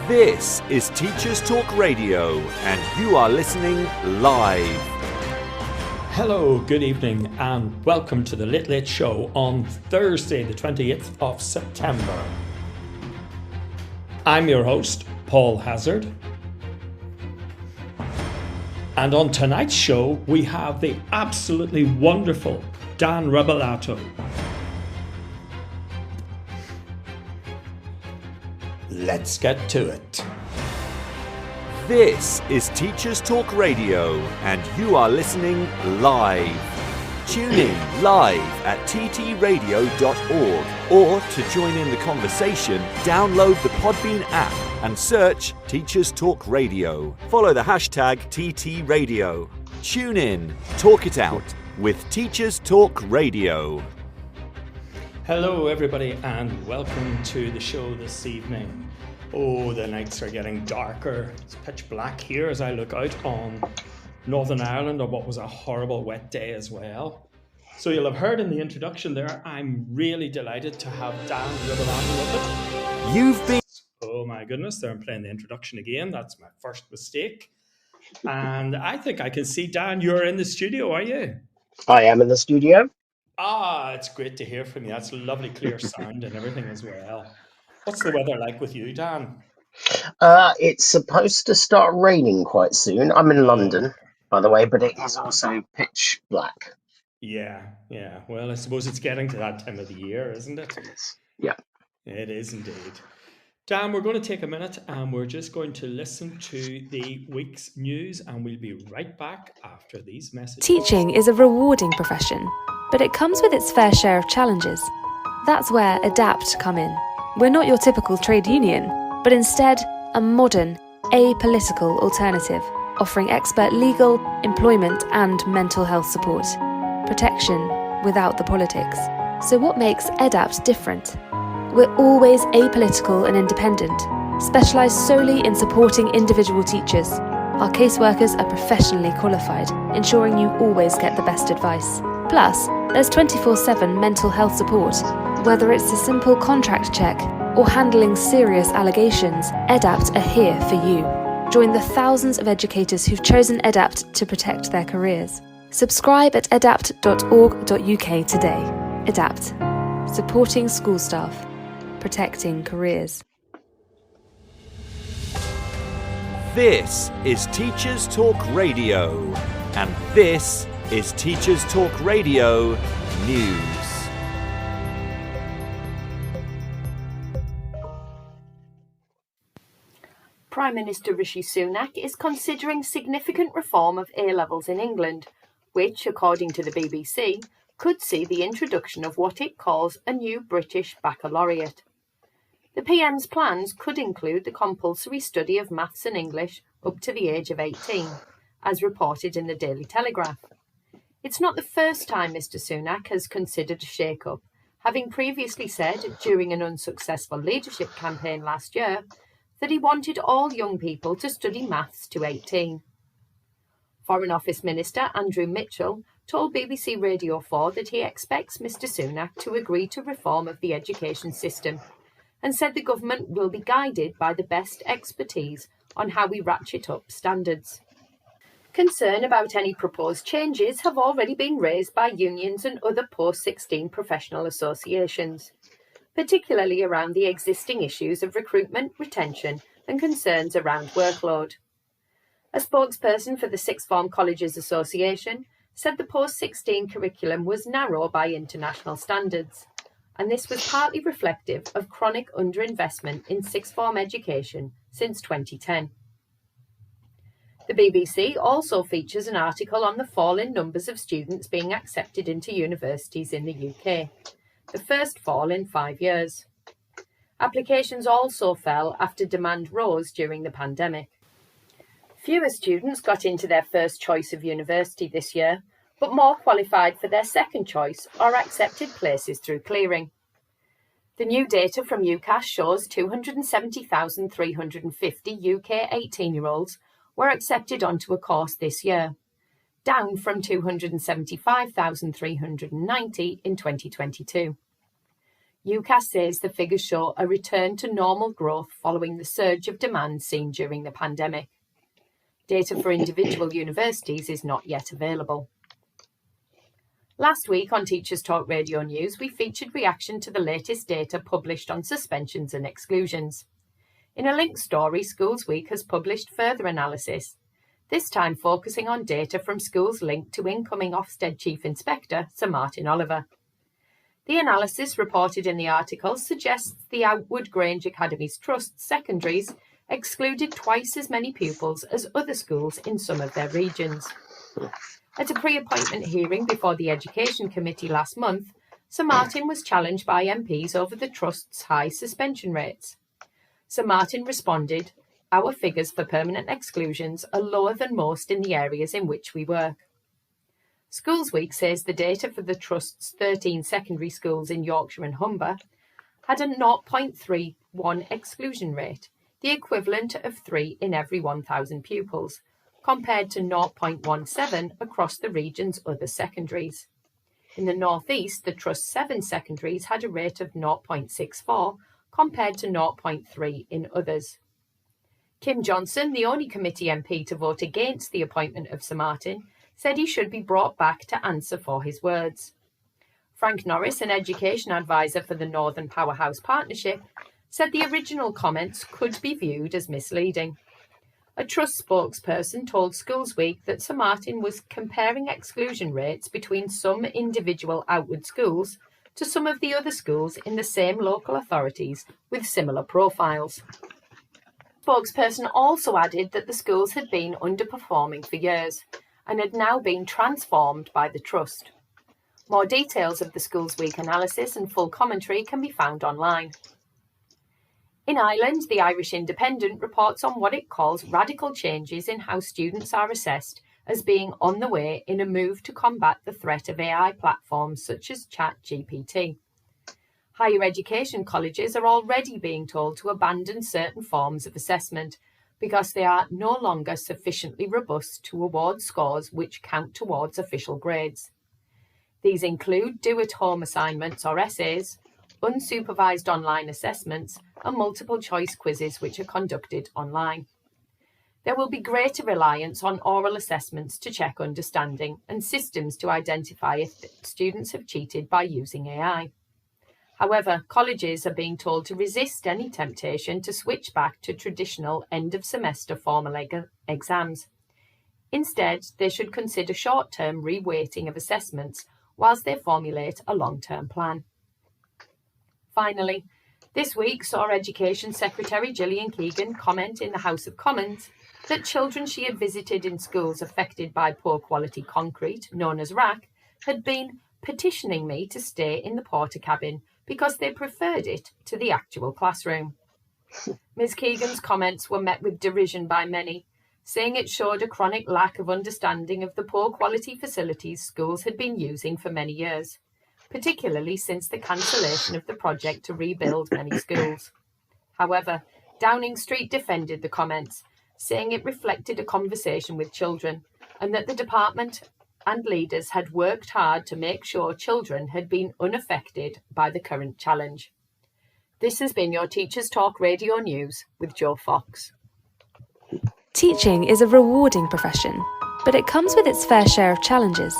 This is Teachers Talk Radio, and you are listening live. Hello, good evening, and welcome to the Lit Lit Show on Thursday, the 28th of September. I'm your host, Paul Hazzard. And on tonight's show, we have the absolutely wonderful Dan Rebelato. Let's get to it. This is Teachers Talk Radio, and you are listening live. Tune in live at ttradio.org, or to join in the conversation, download the Podbean app and search Teachers Talk Radio. Follow the hashtag TTRadio. Tune in, talk it out with Teachers Talk Radio. Hello everybody, and welcome to the show this evening. Oh, the nights are getting darker. It's pitch black here as I look out on Northern Ireland on what was a horrible wet day as well. So you'll have heard in the introduction there, I'm really delighted to have Dan Rebelato with us. You've been... Oh my goodness, there I'm playing the introduction again. That's my first mistake. And I think I can see, Dan, you're in the studio, are you? I am in the studio. Ah, it's great to hear from you. That's lovely clear sound and everything as well. What's the weather like with you, Dan? It's supposed to start raining quite soon. I'm in London, by the way, but it is also pitch black. Yeah. Well, I suppose it's getting to that time of the year, isn't it? Yeah. It is indeed. Dan, we're going to take a minute and we're just going to listen to the week's news, and we'll be right back after these messages. Teaching is a rewarding profession, but it comes with its fair share of challenges. That's where ADAPT come in. We're not your typical trade union, but instead a modern, apolitical alternative, offering expert legal, employment and mental health support. Protection without the politics. So what makes ADAPT different? We're always apolitical and independent, specialised solely in supporting individual teachers. Our caseworkers are professionally qualified, ensuring you always get the best advice. Plus, there's 24/7 mental health support. Whether it's a simple contract check or handling serious allegations, ADAPT are here for you. Join the thousands of educators who've chosen ADAPT to protect their careers. Subscribe at adapt.org.uk today. ADAPT. Supporting school staff. Protecting careers. This is Teachers Talk Radio, and this is Teachers Talk Radio News. Prime Minister Rishi Sunak is considering significant reform of A-levels in England, which, according to the BBC, could see the introduction of what it calls a new British baccalaureate. The PM's plans could include the compulsory study of maths and English up to the age of 18, as reported in the Daily Telegraph. It's not the first time Mr Sunak has considered a shake-up, having previously said during an unsuccessful leadership campaign last year that he wanted all young people to study maths to 18. Foreign Office Minister Andrew Mitchell told BBC Radio 4 that he expects Mr Sunak to agree to reform of the education system, and said the government will be guided by the best expertise on how we ratchet up standards. Concern about any proposed changes have already been raised by unions and other post-16 professional associations, particularly around the existing issues of recruitment, retention and concerns around workload. A spokesperson for the Sixth Form Colleges Association said the post-16 curriculum was narrow by international standards, and this was partly reflective of chronic underinvestment in sixth form education since 2010. The BBC also features an article on the fall in numbers of students being accepted into universities in the UK, the first fall in 5 years. Applications also fell after demand rose during the pandemic. Fewer students got into their first choice of university this year, but more qualified for their second choice or accepted places through clearing. The new data from UCAS shows 270,350 UK 18-year-olds were accepted onto a course this year, down from 275,390 in 2022. UCAS says the figures show a return to normal growth following the surge of demand seen during the pandemic. Data for individual universities is not yet available. Last week on Teachers Talk Radio News, we featured reaction to the latest data published on suspensions and exclusions. In a linked story, Schools Week has published further analysis, this time focusing on data from schools linked to incoming Ofsted Chief Inspector Sir Martin Oliver. The analysis reported in the article suggests the Outwood Grange Academy's Trust secondaries excluded twice as many pupils as other schools in some of their regions. At a pre-appointment hearing before the Education Committee last month, Sir Martin was challenged by MPs over the Trust's high suspension rates. Sir Martin responded, "Our figures for permanent exclusions are lower than most in the areas in which we work." Schools Week says the data for the Trust's 13 secondary schools in Yorkshire and Humber had a 0.31 exclusion rate, the equivalent of 3 in every 1,000 pupils, compared to 0.17 across the region's other secondaries. In the North East, the Trust's 7 secondaries had a rate of 0.64 compared to 0.3 in others. Kim Johnson, the only committee MP to vote against the appointment of Sir Martin, said he should be brought back to answer for his words. Frank Norris, an education advisor for the Northern Powerhouse Partnership, said the original comments could be viewed as misleading. A Trust spokesperson told Schools Week that Sir Martin was comparing exclusion rates between some individual Outwood schools to some of the other schools in the same local authorities with similar profiles. The spokesperson also added that the schools had been underperforming for years and had now been transformed by the Trust. More details of the Schools Week analysis and full commentary can be found online. In Ireland, the Irish Independent reports on what it calls radical changes in how students are assessed as being on the way in a move to combat the threat of AI platforms such as ChatGPT. Higher education colleges are already being told to abandon certain forms of assessment because they are no longer sufficiently robust to award scores which count towards official grades. These include do-at-home assignments or essays, unsupervised online assessments, and multiple choice quizzes which are conducted online. There will be greater reliance on oral assessments to check understanding and systems to identify if students have cheated by using AI. However, colleges are being told to resist any temptation to switch back to traditional end-of-semester formal exams. Instead, they should consider short-term reweighting of assessments whilst they formulate a long-term plan. Finally, this week saw Education Secretary Gillian Keegan comment in the House of Commons that children she had visited in schools affected by poor quality concrete, known as RAC, had been petitioning me to stay in the porter cabin because they preferred it to the actual classroom. Ms. Keegan's comments were met with derision by many, saying it showed a chronic lack of understanding of the poor quality facilities schools had been using for many years, particularly since the cancellation of the project to rebuild many schools. However, Downing Street defended the comments, saying it reflected a conversation with children and that the department and leaders had worked hard to make sure children had been unaffected by the current challenge. This has been your Teachers Talk Radio News with Joe Fox. Teaching is a rewarding profession, but it comes with its fair share of challenges.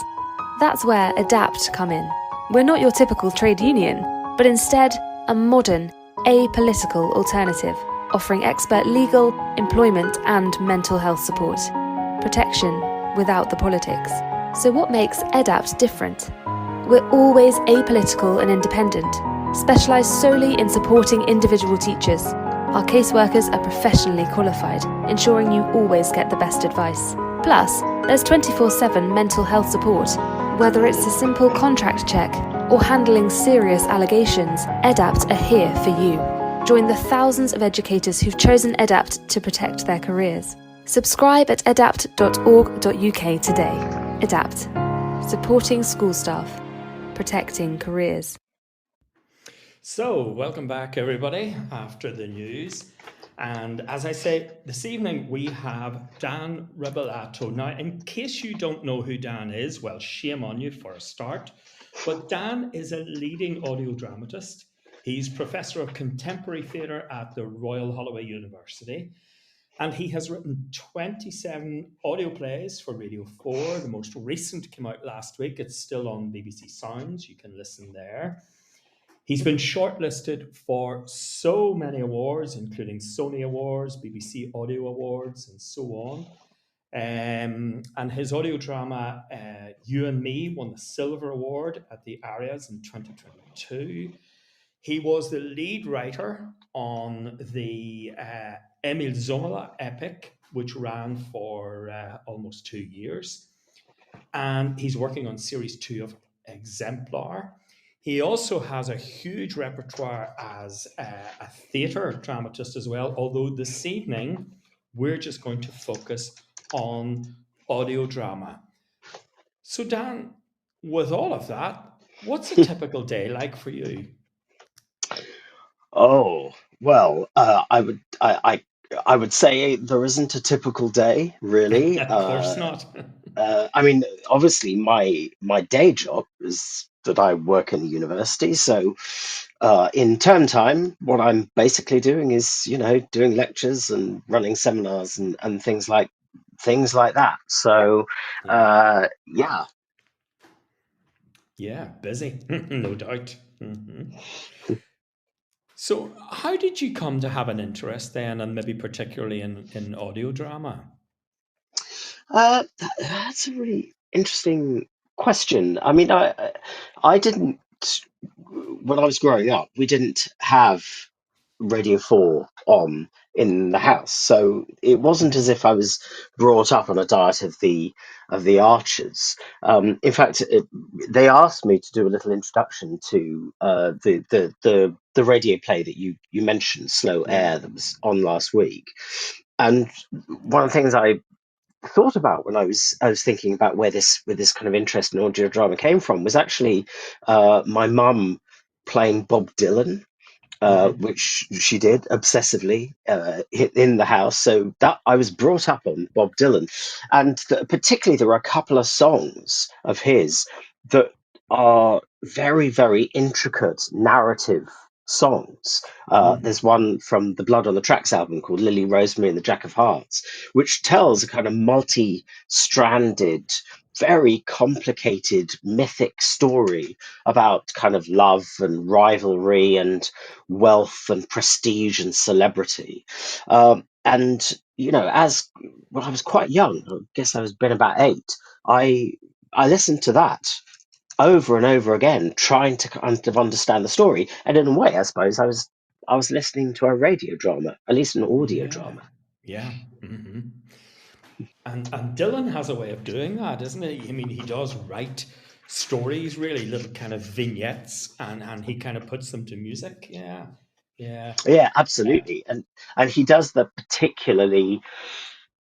That's where ADAPT come in. We're not your typical trade union, but instead a modern, apolitical alternative, offering expert legal, employment and mental health support. Protection without the politics. So what makes ADAPT different? We're always apolitical and independent, specialised solely in supporting individual teachers. Our caseworkers are professionally qualified, ensuring you always get the best advice. Plus, there's 24/7 mental health support. Whether it's a simple contract check or handling serious allegations, ADAPT are here for you. Join the thousands of educators who've chosen ADAPT to protect their careers. Subscribe at adapt.org.uk today. ADAPT. Supporting school staff. Protecting careers. So, welcome back everybody after the news. And as I say, this evening we have Dan Rebelato. Now, in case you don't know who Dan is, well, shame on you for a start. But Dan is a leading audio dramatist. He's Professor of Contemporary Theatre at the Royal Holloway University. And he has written 27 audio plays for Radio 4. The most recent came out last week. It's still on BBC Sounds. You can listen there. He's been shortlisted for so many awards, including Sony Awards, BBC Audio Awards, and so on. And his audio drama, You and Me, won the Silver Award at the Arias in 2022. He was the lead writer on the Emil Zola epic, which ran for almost 2 years. And he's working on series 2 of Exemplar. He also has a huge repertoire as a theatre dramatist as well, although this evening we're just going to focus on audio drama. So Dan, with all of that, what's a typical day like for you? Oh, well, I would say there isn't a typical day, really. Of course not. I mean, obviously, my day job is that I work in the university. So, in term time, what I'm basically doing is, doing lectures and running seminars and things like that. So, yeah. Yeah, busy, no doubt. So, how did you come to have an interest then, and maybe particularly in audio drama? That's a really interesting question. I mean, I didn't, when I was growing up, we didn't have Radio 4 on in the house, so it wasn't as if I was brought up on a diet of the Archers. In fact, they asked me to do a little introduction to the radio play that you mentioned, Slow Air, that was on last week. And one of the things I thought about when I was thinking about where this kind of interest in audio drama came from was actually my mum playing Bob Dylan, which she did obsessively in the house. So that I was brought up on Bob Dylan, and particularly there are a couple of songs of his that are very, very intricate narrative songs. There's one from the Blood on the Tracks album called Lily, Rosemary and the Jack of Hearts, which tells a kind of multi-stranded, very complicated mythic story about kind of love and rivalry and wealth and prestige and celebrity. And as when I was quite young, I guess I was been about 8, I listened to that over and over again, trying to kind of understand the story. And in a way, I suppose I was listening to a radio drama, at least an audio drama. Yeah. And Dylan has a way of doing that, isn't he? I mean, he does write stories, really little kind of vignettes, and he kind of puts them to music. Yeah, absolutely. And he does the particularly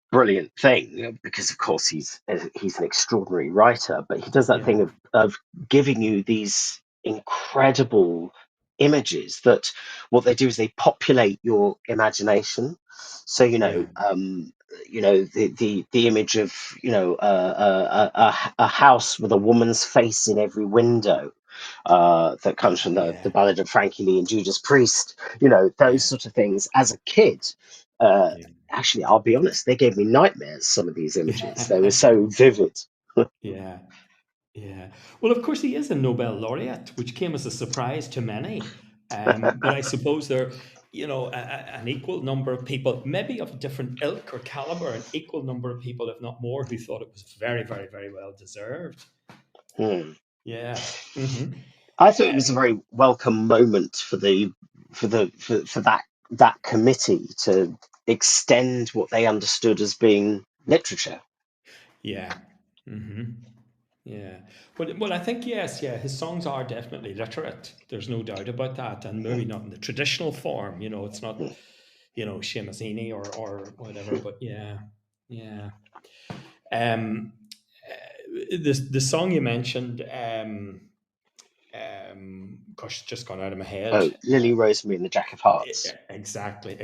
brilliant thing, because of course he's an extraordinary writer, but he does that thing of giving you these incredible images that what they do is they populate your imagination. So the image of a house with a woman's face in every window, that comes from the ballad of Frankie Lee and Judas Priest, those sort of things. As a kid, actually, I'll be honest, they gave me nightmares, some of these images. They were so vivid. Yeah. Well, of course, he is a Nobel laureate, which came as a surprise to many. But I suppose there, an equal number of people, maybe of different ilk or caliber, an equal number of people, if not more, who thought it was very, very, very well deserved. Yeah. I thought it was a very welcome moment for that committee to extend what they understood as being literature. Yeah. Yeah. Well, I think, yes, his songs are definitely literate. There's no doubt about that. And maybe not in the traditional form, it's not, Seamus Heaney or whatever, but yeah. The song you mentioned, gosh, it's just gone out of my head. Oh, Lily, Rosemary and the Jack of Hearts. Exactly.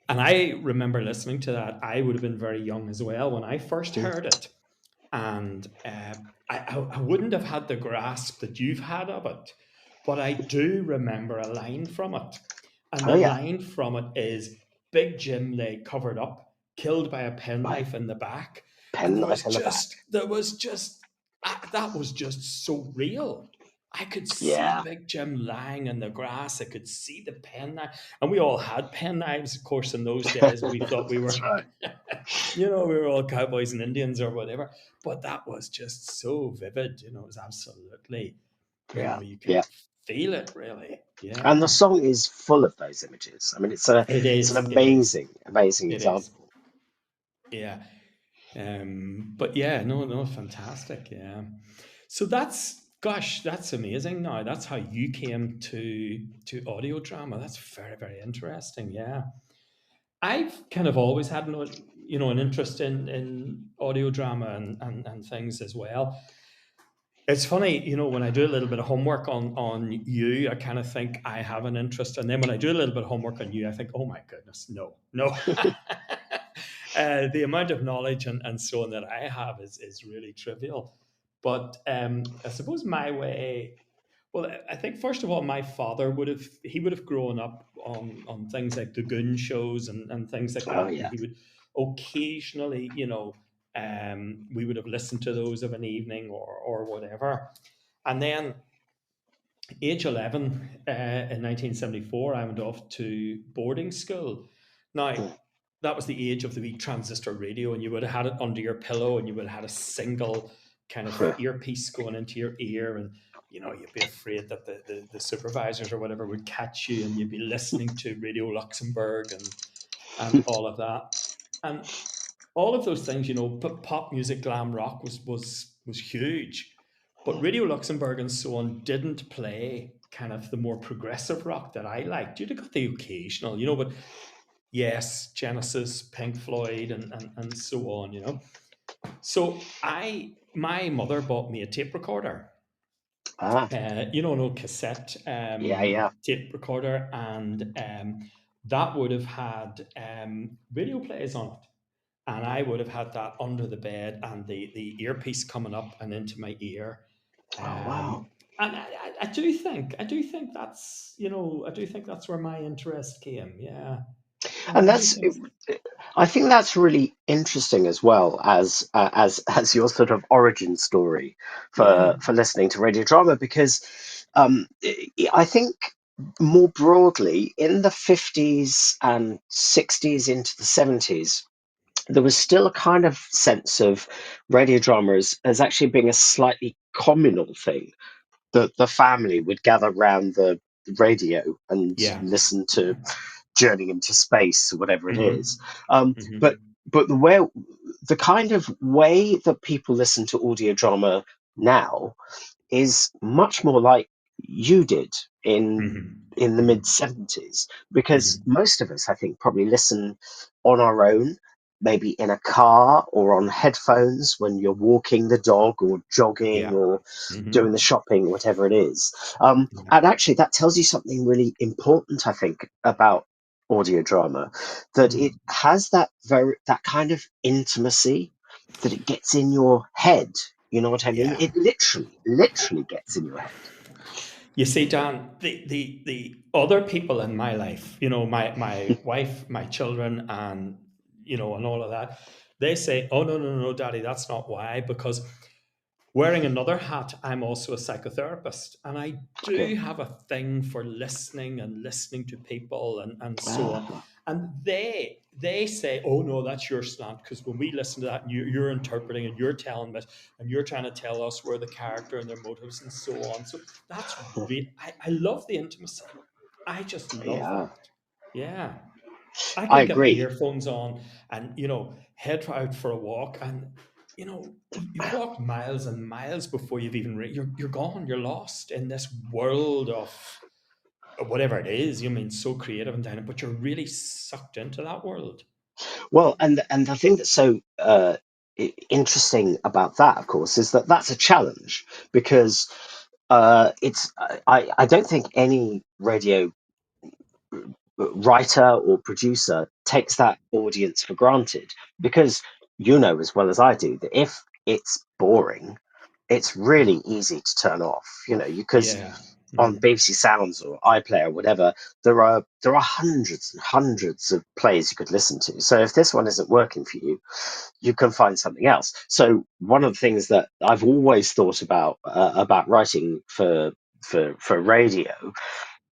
And I remember listening to that. I would have been very young as well when I first heard it. And I wouldn't have had the grasp that you've had of it. but I do remember a line from it. And Oh the yeah, line from it is Big Jim lay covered up, killed by a right. penknife in the back. And Penknife in the back. that was just so real. I could see Yeah, Big Jim lying in the grass. I could see the penknife. And we all had penknives, of course, in those days. We thought we that's were, right. we were all cowboys and Indians or whatever. But that was just so vivid. It was absolutely, Yeah, you could yeah. feel it really. And the Yeah. song is full of those images. I mean, It it's an is. It is. amazing It is. example. Yeah. But yeah, no, fantastic. Yeah. So that's amazing. Now that's how you came to audio drama. That's very, very interesting. Yeah. I've kind of always had an interest in audio drama and things as well. It's funny, when I do a little bit of homework on you, I kind of think I have an interest, and then when I do a little bit of homework on you, I think, oh my goodness, no, no. The amount of knowledge and so on that I have is really trivial. But I suppose my way. Well, I think first of all, my father would have grown up on things like the Goon shows and things like Oh that, and yeah. he would occasionally, we would have listened to those of an evening or whatever. And then, age 11, in 1974, I went off to boarding school. Now, that was the age of the wee transistor radio, and you would have had it under your pillow, and you would have had a single kind of earpiece going into your ear, and you'd be afraid that the supervisors or whatever would catch you, and you'd be listening to Radio Luxembourg and all of that. And all of those things, pop music, glam rock was huge, but Radio Luxembourg and so on didn't play kind of the more progressive rock that I liked. You'd have got the occasional, but yes, Genesis, Pink Floyd, and so on. So my mother bought me a tape recorder, Ah, an old cassette yeah, yeah. tape recorder, and that would have had radio plays on it. And I would have had that under the bed and the earpiece coming up and into my ear. Oh wow. And I do think that's where my interest came. Yeah. And I do think. I think that's really interesting as well as your sort of origin story Yeah. for listening to radio drama, because I think more broadly in the 50s and 60s into the 70s, there was still a kind of sense of radio drama as actually being a slightly communal thing. The family would gather round the radio and Yeah. listen to Journey into Space or whatever it is. Hmm. Um, Hmm. but the kind of way that people listen to audio drama now is much more like you did in the mid Hmm. 70s, because Hmm. most of us, I think, probably listen on our own, maybe in a car or on headphones when you're walking the dog or jogging Yeah. or doing Hmm. the shopping, whatever it is. Yeah. And actually, that tells you something really important, I think, about audio drama, that it Mm. has that kind of intimacy, that it gets in your head. You know what I mean? Yeah. It literally gets in your head. You see, Dan, the other people in my life, my wife, my children, and all of that, they say, "Oh no, no, no, Daddy, that's not why." Because wearing another hat, I'm also a psychotherapist, and I Okay. do have a thing for listening to people and so on. Ah, And they say, "Oh no, that's your slant," because when we listen to that, you're interpreting and you're telling us, and you're trying to tell us where the character and their motives and so on. So that's I love the intimacy. I just love yeah, that. Yeah. I I can get my agree. earphones on and head out for a walk, and you've walked miles and miles before you've even you're gone, you're lost in this world of whatever it is. You mean so creative and dynamic, but you're really sucked into that world. Well, and the thing that's so interesting about that, of course, is that that's a challenge, because it's I don't think any radio writer or producer takes that audience for granted, because you know as well as I do that if it's boring, it's really easy to turn off. You Yeah. on BBC Sounds or iPlayer or whatever, there are hundreds and hundreds of plays you could listen to. So if this one isn't working for you, you can find something else. So one of the things that I've always thought about writing for radio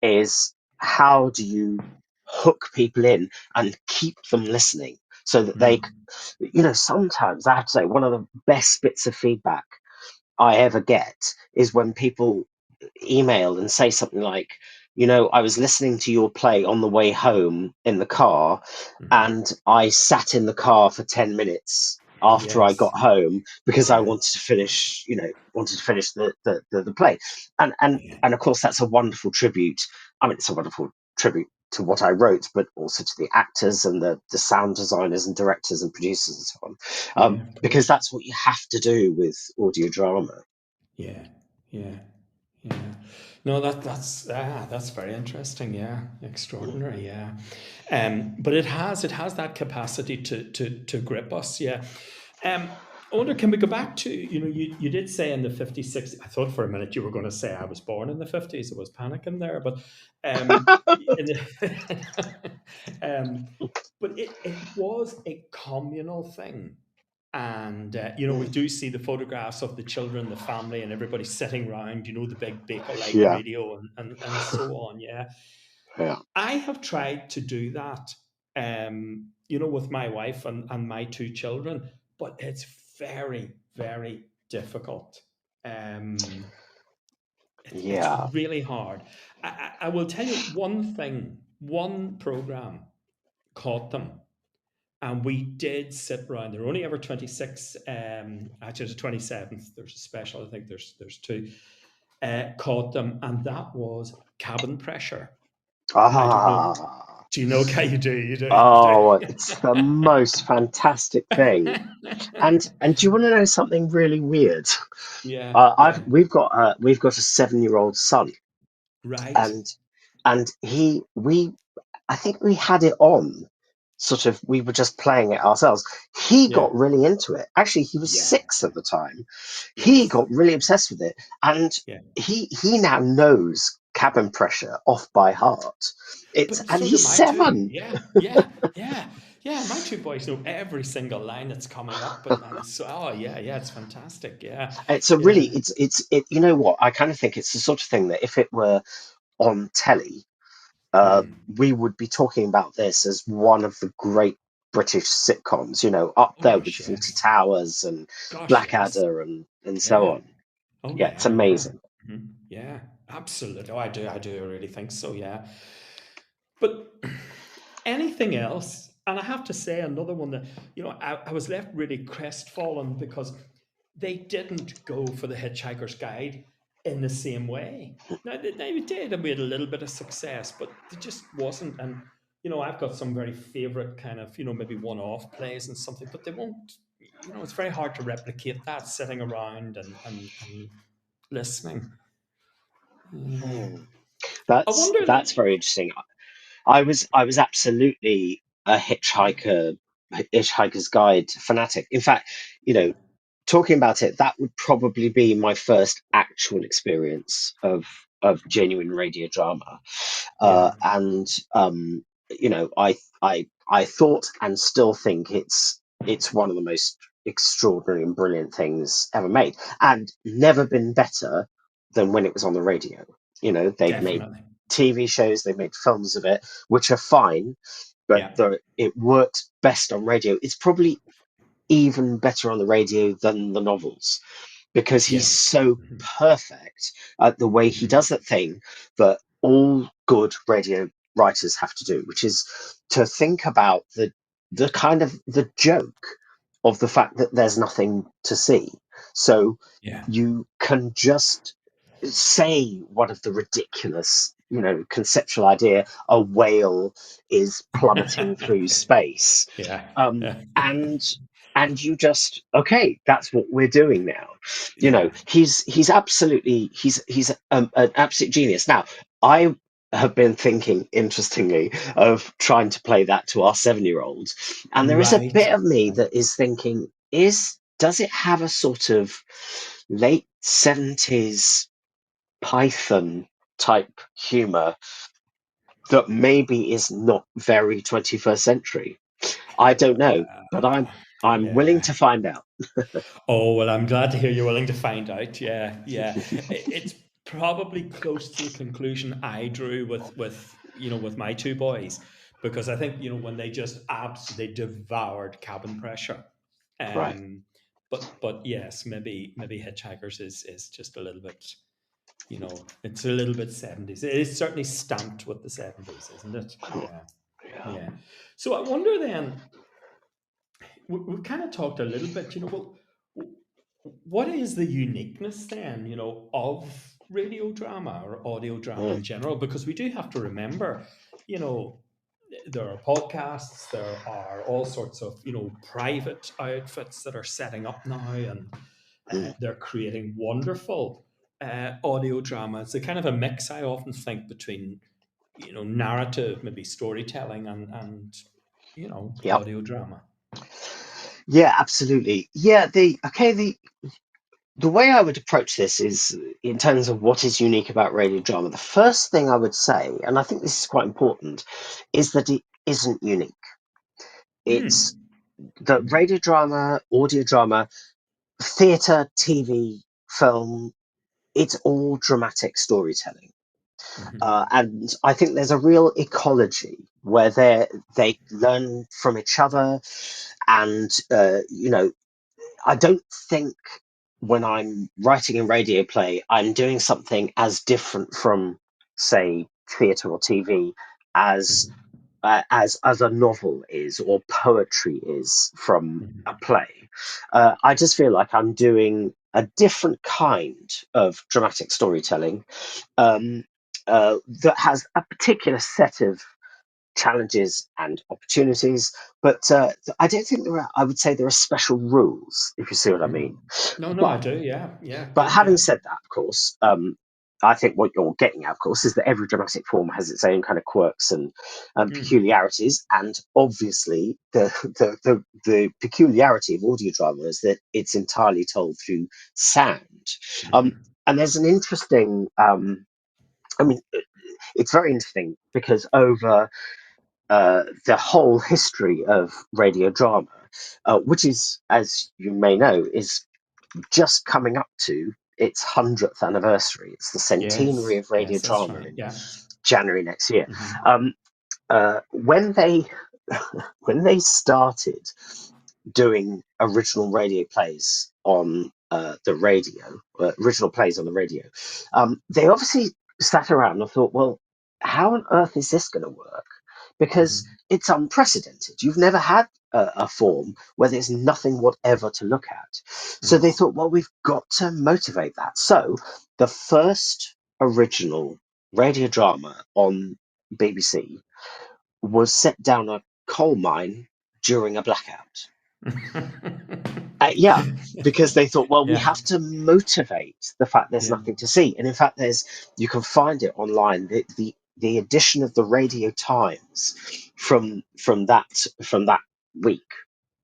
is, how do you hook people in and keep them listening so that they, sometimes I have to say, one of the best bits of feedback I ever get is when people email and say something like, I was listening to your play on the way home in the car, and I sat in the car for 10 minutes after I got home because I wanted to finish, the play. And of course, that's a wonderful tribute. I mean, it's a wonderful tribute to what I wrote, but also to the actors and the sound designers and directors and producers and so on. Because that's what you have to do with audio drama. Yeah. No, that's very interesting. Yeah, extraordinary. Yeah, but it has that capacity to grip us. Yeah. I wonder, can we go back to, you did say in the 50s, 60s, I thought for a minute you were going to say I was born in the 50s. I was panicking there, but but it was a communal thing. And, we do see the photographs of the children, the family, and everybody sitting around, the big Bakelite radio and so on. Yeah. I have tried to do that, with my wife and my two children, but it's very, very difficult. It's really hard. I will tell you one program caught them. And we did sit around. There were only ever 26. Actually, there's a 27th. There's a special. I think there's two. Caught them, and that was Cabin Pressure. I don't know. Do you know what you do? You do. It's the most fantastic thing. And do you want to know something really weird? Yeah. We've got a 7-year-old son. Right. And I think we had it on. Sort of, we were just playing it ourselves. He got really into it. Actually, he was 6 at the time. He got really obsessed with it, and he now knows Cabin Pressure off by heart. He's 7. Yeah. My two boys know every single line that's coming up, it's fantastic. Yeah, it's a really, it's you know what? I kind of think it's the sort of thing that if it were on telly, we would be talking about this as one of the great British sitcoms, up there with Fawlty Towers and Blackadder and so on. It's amazing. Yeah, absolutely. I do really think so. Yeah, but anything else? And I have to say, another one that I was left really crestfallen because they didn't go for the Hitchhiker's Guide in the same way. Now, they did, and we had a little bit of success, but it just wasn't. And, I've got some very favorite kind of, maybe one-off plays and something, but they won't, it's very hard to replicate that sitting around and listening. That's very interesting. I was absolutely a Hitchhiker's Guide fanatic. In fact, talking about it, that would probably be my first actual experience of genuine radio drama. And I thought and still think it's one of the most extraordinary and brilliant things ever made, and never been better than when it was on the radio. They've made TV shows, they've made films of it, which are fine, but it works best on radio. It's probably even better on the radio than the novels, because he's so perfect at the way he does that thing that all good radio writers have to do, which is to think about the kind of the joke of the fact that there's nothing to see. So you can just say one of the ridiculous, conceptual idea, a whale is plummeting through space. And you just, okay, that's what we're doing now. He's absolutely, he's an absolute genius. Now, I have been thinking, interestingly, of trying to play that to our 7-year-old, and there is a bit of me that is thinking, does it have a sort of late 70s Python type humor that maybe is not very 21st century. I don't know, but I'm willing Yeah. to find out. Oh, well, I'm glad to hear you're willing to find out. Yeah, yeah. It's probably close to the conclusion I drew with my two boys, because I think, when they just absolutely devoured Cabin Pressure. Right. Um, but yes, maybe Hitchhikers is just a little bit, it's a little bit 70s. It is certainly stamped with the 70s, isn't it? Yeah, Yeah. yeah. So I wonder then, we've kind of talked a little bit, well, what is the uniqueness then, of radio drama or audio drama in Mm, general? Because we do have to remember, you know, there are podcasts, there are all sorts of, private outfits that are setting up now, and mm. they're creating wonderful audio drama. It's a kind of a mix, I often think, between, narrative, maybe storytelling, and Yeah. audio drama. Yeah, absolutely. Yeah, the way I would approach this is in terms of what is unique about radio drama. The first thing I would say, and I think this is quite important, is that it isn't unique. It's Mm. the radio drama, audio drama, theatre, TV, film, it's all dramatic storytelling. Mhm. And I think there's a real ecology where they learn from each other. And, I don't think when I'm writing a radio play, I'm doing something as different from, say, theatre or TV as Mhm. as a novel is or poetry is from a Mhm. play. I just feel like I'm doing a different kind of dramatic storytelling um, that has a particular set of challenges and opportunities, but I don't think there are. I would say there are special rules, if you see what I mean. Mhm. No, I But do. Yeah, yeah, but good. having Yeah. said that, of course, I think what you're getting at, of course, is that every dramatic form has its own kind of quirks and Mhm. peculiarities, and obviously the peculiarity of audio drama is that it's entirely told through sound. Um, Mhm. and there's an interesting. I mean, it's very interesting because over the whole history of radio drama, which is, as you may know, is just coming up to its 100th anniversary. It's the centenary Yes, of radio yes, that's drama right. in Yeah. January next year. Mhm. Um, when they when they started doing original radio plays on the radio, original plays on the radio, they obviously sat around and thought, well, how on earth is this going to work? Because Mhm. it's unprecedented. You've never had a form where there's nothing whatever to look at. So they Mhm. thought, well, we've got to motivate that. So the first original radio drama on BBC was set down a coal mine during a blackout. Yeah, because they thought, well, we Yeah, have to motivate the fact there's yeah, nothing to see. And in fact, you can find it online. The edition of the Radio Times from that week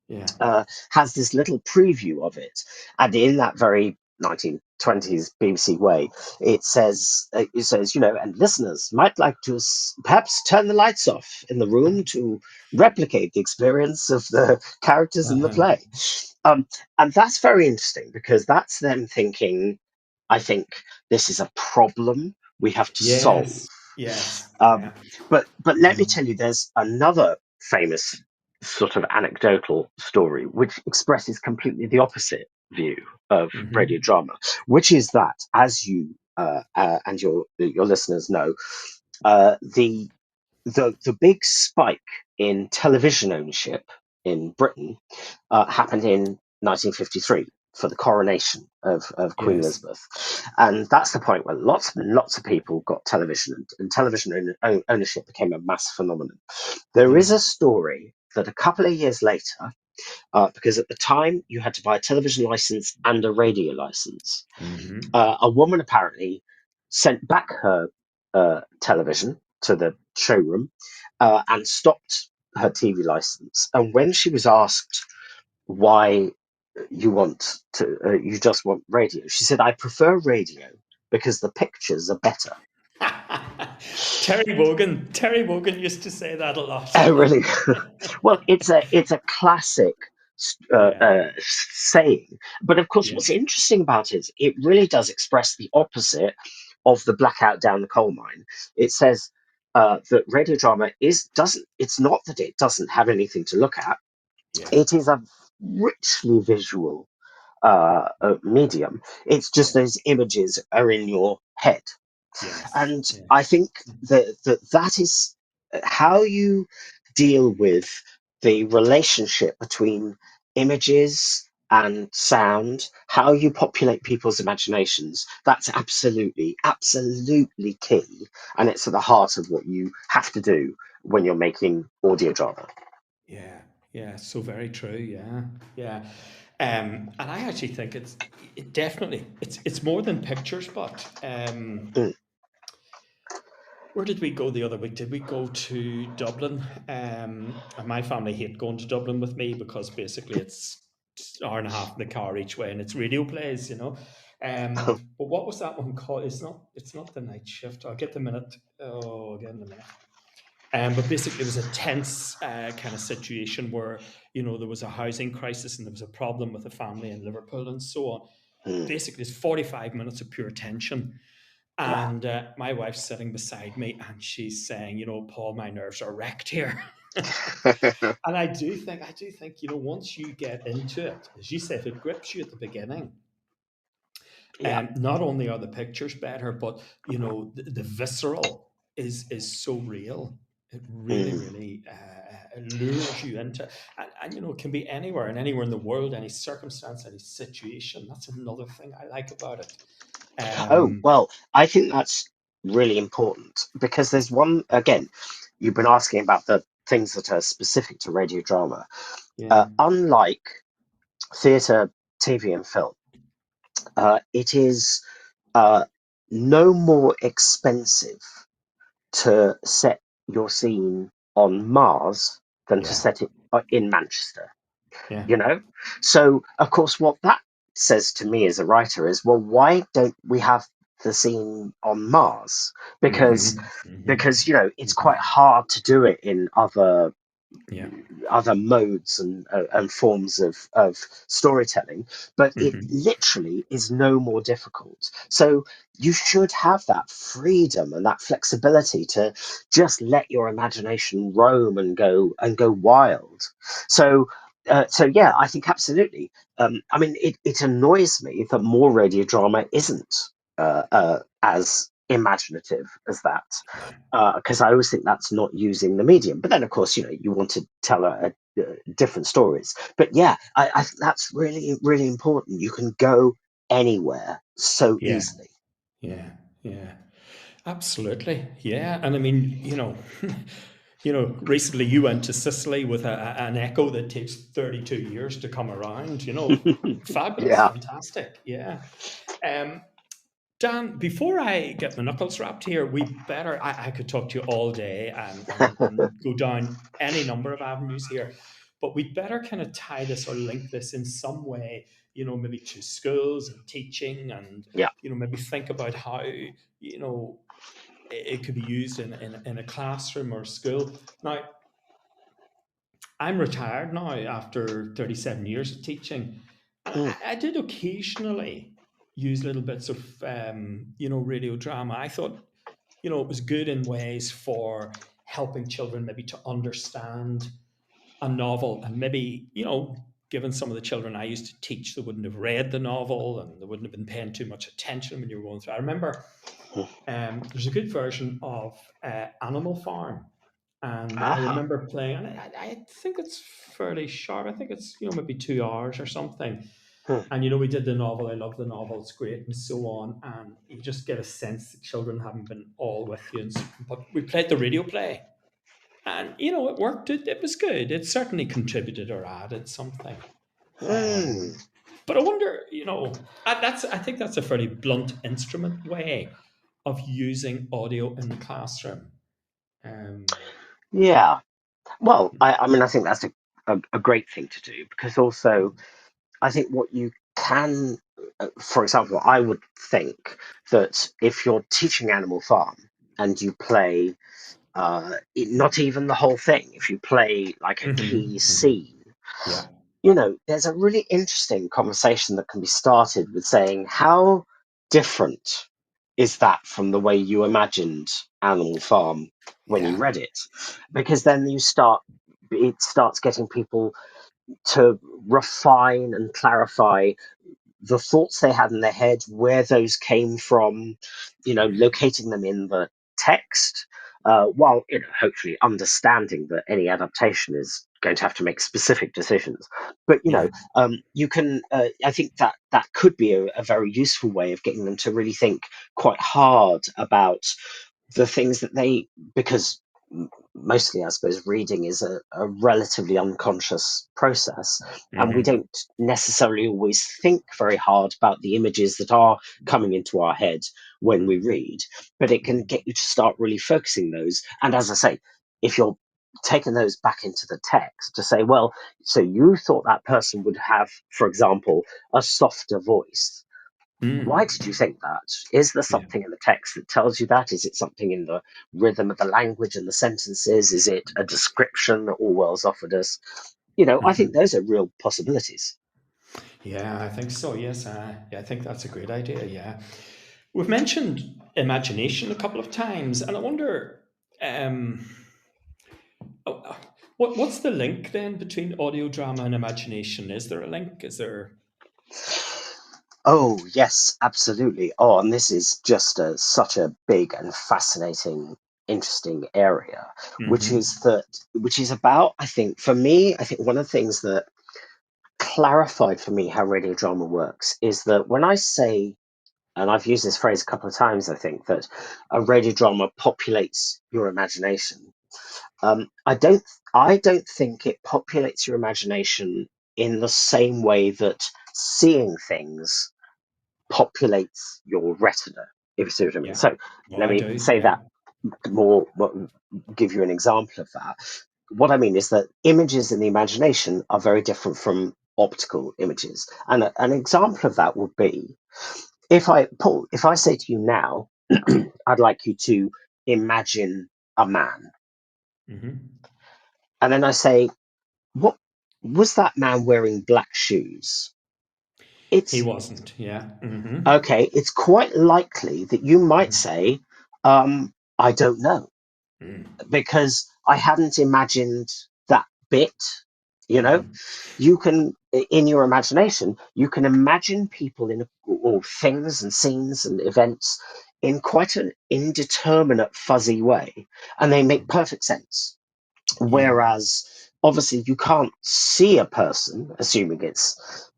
yeah. has this little preview of it, and in that very 1920s BBC way, it says, and listeners might like to perhaps turn the lights off in the room to replicate the experience of the characters in the Uh-huh. play. And that's very interesting because that's them thinking, I think this is a problem we have to solve. Yes, yes. Um, Yeah. but let me Mhm. tell you, there's another famous sort of anecdotal story which expresses completely the opposite view of radio Mhm. drama, which is that, as you and your listeners know, the big spike in television ownership in Britain happened in 1953 for the coronation of Queen Yes. Elizabeth. And that's the point where lots and lots of people got television, and television ownership became a mass phenomenon. There is Yeah. a story that a couple of years later, because at the time you had to buy a television license and a radio license, Mhm. a woman apparently sent back her television to the showroom and stopped her TV license. And when she was asked why you just want radio, she said, I prefer radio because the pictures are better. Terry Wogan used to say that a lot. Oh, really? Well, it's a classic Yeah, saying, but of course, yeah, what's interesting about it is it really does express the opposite of the blackout down the coal mine. It says that radio drama is doesn't. It's not that it doesn't have anything to look at. yeah, It is a richly visual medium. It's just yeah. those images are in your head. Yes, And yeah, I think that is how you deal with the relationship between images and sound, how you populate people's imaginations. That's absolutely, absolutely key. And it's at the heart of what you have to do when you're making audio drama. yeah, yeah. So very true. Yeah, yeah. And I actually think it definitely it's more than pictures, but Mm. where did we go the other week? Did we go to Dublin? And my family hate going to Dublin with me because basically it's an hour and a half in the car each way, and it's radio plays, you know. But what was that one called? It's not the night shift. I'll get the minute. Oh, again in a minute. But basically, it was a tense kind of situation where there was a housing crisis and there was a problem with a family in Liverpool and so on. Mm. Basically, it's 45 minutes of pure tension. Yeah. And my wife's sitting beside me and she's saying, Paul, my nerves are wrecked here. And I do think, once you get into it, as you say, if it grips you at the beginning, Yeah. not only are the pictures better, but the visceral is so real. It really, Mm. really lures you into, and it can be anywhere and anywhere in the world, any circumstance, any situation. That's another thing I like about it. Oh, Um, well, I think that's really important because there's one, again, you've been asking about the things that are specific to radio drama. yeah, Unlike theatre, TV, and film, it is uh, no more expensive to set your scene on Mars than to yeah, set it in Manchester. yeah. You know, so of course what that says to me as a writer is, well, why don't we have the scene on Mars? because Hmm. Hmm. because it's quite Hmm. hard to do it in Yeah. other modes and forms of storytelling, but it Hmm. literally is no more difficult. So you should have that freedom and that flexibility to just let your imagination roam and go wild. So. So yeah, I think absolutely. I mean, it annoys me that more radio drama isn't as imaginative as that, Yeah. because I always think that's not using the medium. But then, of course, you want to tell different stories. But yeah, I think that's really, really important. You can go anywhere so Yeah. easily. Yeah. Yeah. Absolutely. Yeah. And I mean, recently you went to Sicily with an echo that takes 32 years to come around, fabulous, Yeah. fantastic. Yeah. Um, Dan, before I get my knuckles wrapped here, I could talk to you all day and go down any number of avenues here, but we'd better kind of tie this or link this in some way, maybe to schools and teaching and, Yeah. maybe think about how, it could be used in a classroom or school. Now, I'm retired now after 37 years of teaching, and Mm. I did occasionally use little bits of radio drama. I thought it was good in ways for helping children maybe to understand a novel, and maybe given some of the children I used to teach, they wouldn't have read the novel and they wouldn't have been paying too much attention when you were going through. I remember there's a good version of Animal Farm, and I Ah. remember playing, and I think it's fairly sharp. I think it's maybe 2 hours or something. Hmm. And we did the novel. I love the novel. It's great, and so on. And you just get a sense that children haven't been all with you. But we played the radio play, and it worked. It was good. It certainly contributed or added something. Hmm. Um, but I wonder, I think that's a fairly blunt instrument way of using audio in the classroom. Um, Yeah. Well, I mean, I think that's a great thing to do because also I think what you can, for example, I would think that if you're teaching Animal Farm, and you play not even the whole thing, if you play like a key scene, Yeah. there's a really interesting conversation that can be started with saying, how different is that from the way you imagined Animal Farm when you Yeah. read it? Because then it starts getting people to refine and clarify the thoughts they had in their head, where those came from, locating them in the text, while hopefully understanding that any adaptation is going to have to make specific decisions. But Yeah. you can. I think that could be a very useful way of getting them to really think quite hard about the things that because mostly, I suppose, reading is a relatively unconscious process, and we don't necessarily always think very hard about the images that are coming into our head when we read, but it can get you to start really focusing those. And as I say, if you're taking those back into the text to say, well, so you thought that person would have, for example, a softer voice. Why did you think that? Is there Yeah. something in the text that tells you that? Is it something in the rhythm of the language and the sentences? Is it a description that Orwell's offered us? I think those are real possibilities. Yeah, I think so. Yes, yeah, I think that's a great idea. Yeah, we've mentioned imagination a couple of times, and I wonder, um, what's the link then between audio drama and imagination? Is there a link? Is there? Oh, yes, absolutely. Oh, and this is just such a big and fascinating, interesting area, which is about, I think, for me, I think one of the things that clarified for me how radio drama works is that when I say, and I've used this phrase a couple of times, I think, that a radio drama populates your imagination. I don't think it populates your imagination in the same way that seeing things populates your retina, if you see what I mean. Yeah. So Oh, let I me do. say Yeah. that more, give you an example of that. What I mean is that images in the imagination are very different from optical images. And an example of that would be, Paul, if I say to you now, I'd like you to imagine a man. And then I say, what was that man wearing black shoes? He It's wasn't. Yeah. okay. It's quite likely that you might say, I don't know, because I hadn't imagined that bit. You can, in your imagination, you can imagine people or things and scenes and events in quite an indeterminate, fuzzy way, and they make perfect sense. Yeah. Whereas, obviously, you can't see a person, assuming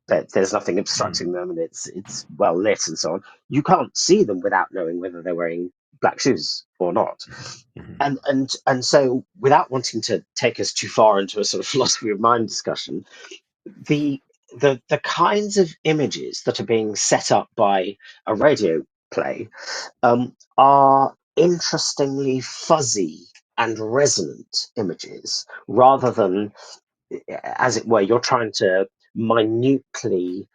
that there's nothing obstructing them and it's well lit and so on. You can't see them without knowing whether they're wearing black shoes or not. And so, without wanting to take us too far into a sort of philosophy of mind discussion, the the kinds of images that are being set up by a radio play are interestingly fuzzy and resonant images, rather than, as it were, you're trying to minutely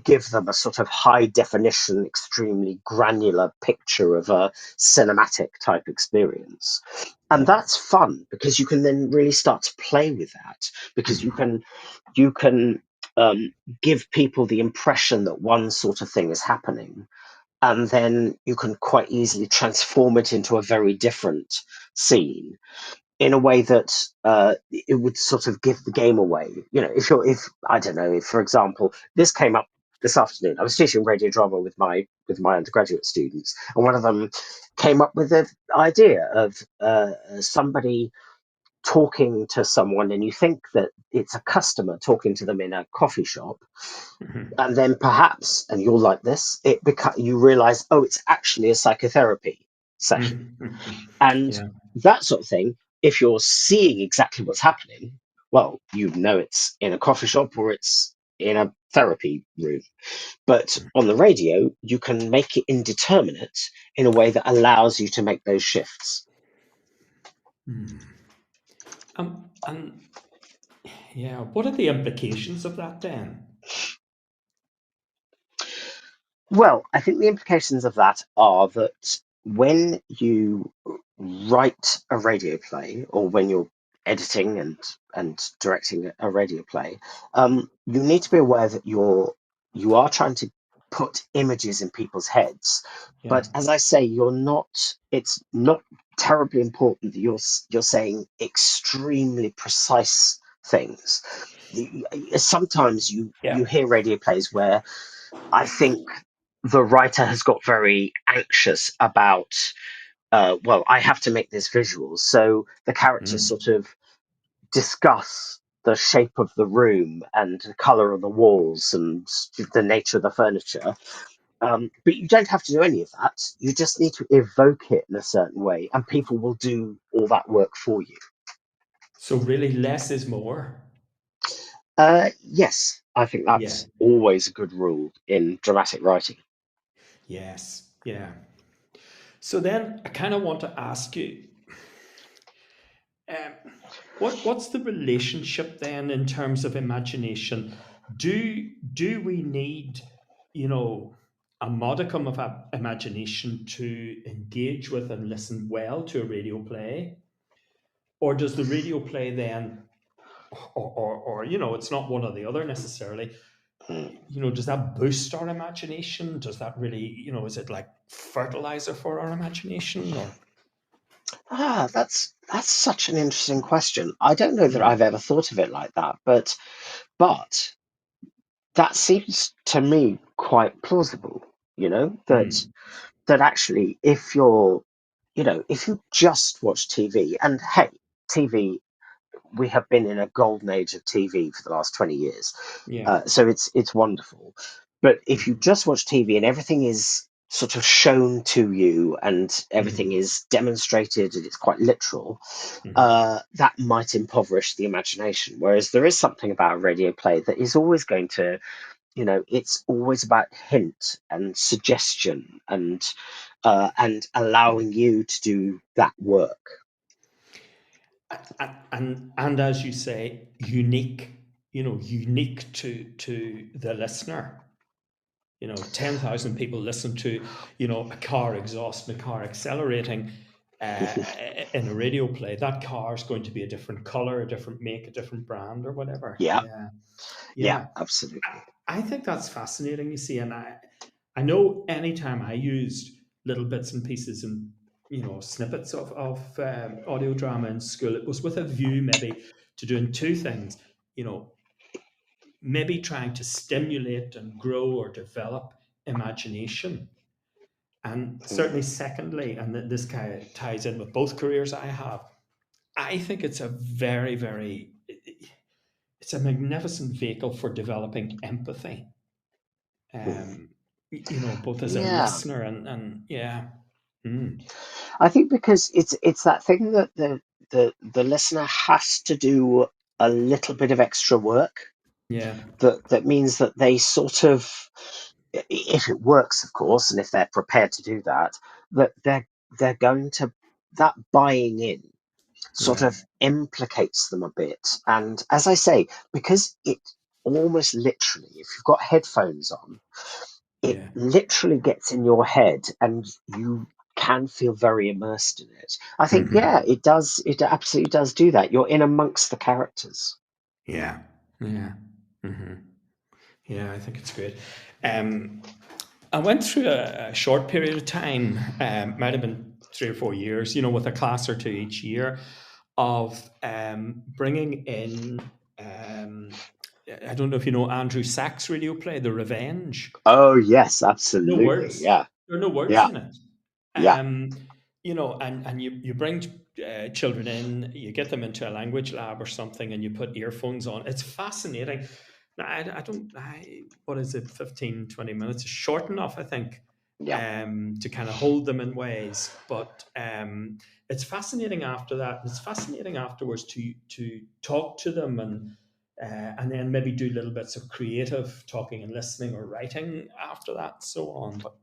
give them a sort of high definition, extremely granular picture of a cinematic type experience. And that's fun because you can then really start to play with that, because you can give people the impression that one sort of thing is happening, and then you can quite easily transform it into a very different scene in a way that it would sort of give the game away. If I don't know, if, for example, this came up this afternoon. I was teaching radio drama with my undergraduate students, and one of them came up with the idea of somebody talking to someone, and you think that it's a customer talking to them in a coffee shop, and then perhaps, and you'll like this, you realize, oh, it's actually a psychotherapy session. And Yeah. that sort of thing, if you're seeing exactly what's happening, well, it's in a coffee shop or it's in a therapy room. But on the radio, you can make it indeterminate in a way that allows you to make those shifts. And yeah, what are the implications of that then? Well, I think the implications of that are that when you write a radio play, or when you're editing and directing a radio play, you need to be aware that you are trying to put images in people's heads. Yeah. But as I say, you're not. It's not terribly important that you're saying extremely precise things. Sometimes you hear radio plays where I think the writer has got very anxious about, well, I have to make this visual. So the characters Mm. sort of discuss the shape of the room and the color of the walls and the nature of the furniture. But you don't have to do any of that. You just need to evoke it in a certain way, and people will do all that work for you. So really, less is more. Yes, I think Yeah. that's always a good rule in dramatic writing. Yes. Yeah. So then I kind of want to ask you, um, what's the relationship then in terms of imagination? Do we need, you know, a modicum of imagination to engage with and listen well to a radio play, or does the radio play then, or you know, it's not one or the other necessarily. Mm. You know, does that boost our imagination? Does that really, you know, is it like fertilizer for our imagination, or? That's such an interesting question. I don't know that Mm, I've ever thought of it like that, but that seems to me quite plausible. You know, mm, that actually, if you're, if you just watch TV, and hey, TV, we have been in a golden age of TV for the last 20 years. yeah. So it's wonderful. But if you Mm-hmm, just watch TV and everything is sort of shown to you and everything mm-hmm, is demonstrated and it's quite literal, mm-hmm. that might impoverish the imagination. Whereas there is something about a radio play that is always going to, it's always about hint and suggestion and allowing you to do that work. And as you say, unique. You know, unique to the listener. You know, 10,000 people listen to, you know, a car exhaust and a car accelerating in a radio play. That car is going to be a different color, a different make, a different brand, or whatever. Yeah, Yeah, yeah, yeah. absolutely. I think that's fascinating. You see, and I know anytime I used little bits and pieces and, you know, snippets of audio drama in school, it was with a view maybe to doing two things. You know, maybe trying to stimulate and grow or develop imagination. And certainly, secondly, and this kind of ties in with both careers I have, I think it's a very, very, it's a magnificent vehicle for developing empathy. Um, you know, both as a Yeah, listener and yeah. Mm, I think because it's that thing that the listener has to do a little bit of extra work. yeah. That means that they sort of, if it works, of course, and if they're prepared to do that, that they're going to, that buying in sort Yeah. of implicates them a bit. And as I say, because it almost literally, if you've got headphones on, it Yeah. literally gets in your head and you can feel very immersed in it. I think, Hmm. yeah, it does. It absolutely does do that. You're in amongst the characters. Yeah. Yeah. Hmm. Yeah, I think it's great. Um, I went through a short period of time, might have been 3 or 4 years, you know, with a class or two each year of bringing in, um, I don't know if you know Andrew Sachs' radio play, The Revenge. Oh, yes, No absolutely. words. Yeah, There are no words yeah, in it. yeah, Um, you know, and you bring children in, you get them into a language lab or something, and you put earphones on. It's fascinating. Now, I don't, what is it, 15, 20 minutes? It's short enough, I think, yeah. to kind of hold them in ways. But it's fascinating after that. It's fascinating afterwards to talk to them and then maybe do little bits of creative talking and listening or writing after that, and so on. But